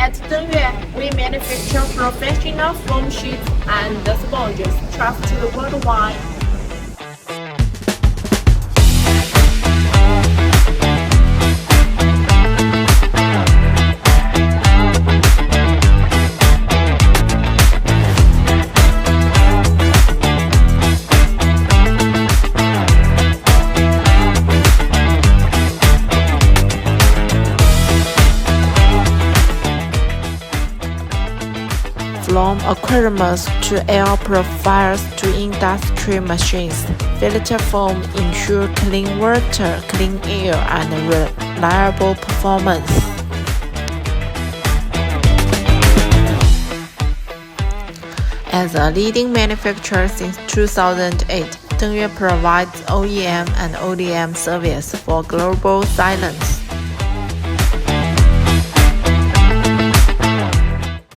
At Dengyue, we manufacture professional foam sheets and sponges trusted worldwide. From aquariums to air purifiers to industry machines, filter foam ensure clean water, clean air, and reliable performance. As a leading manufacturer since 2008, Dengyue provides OEM and ODM service for global clients.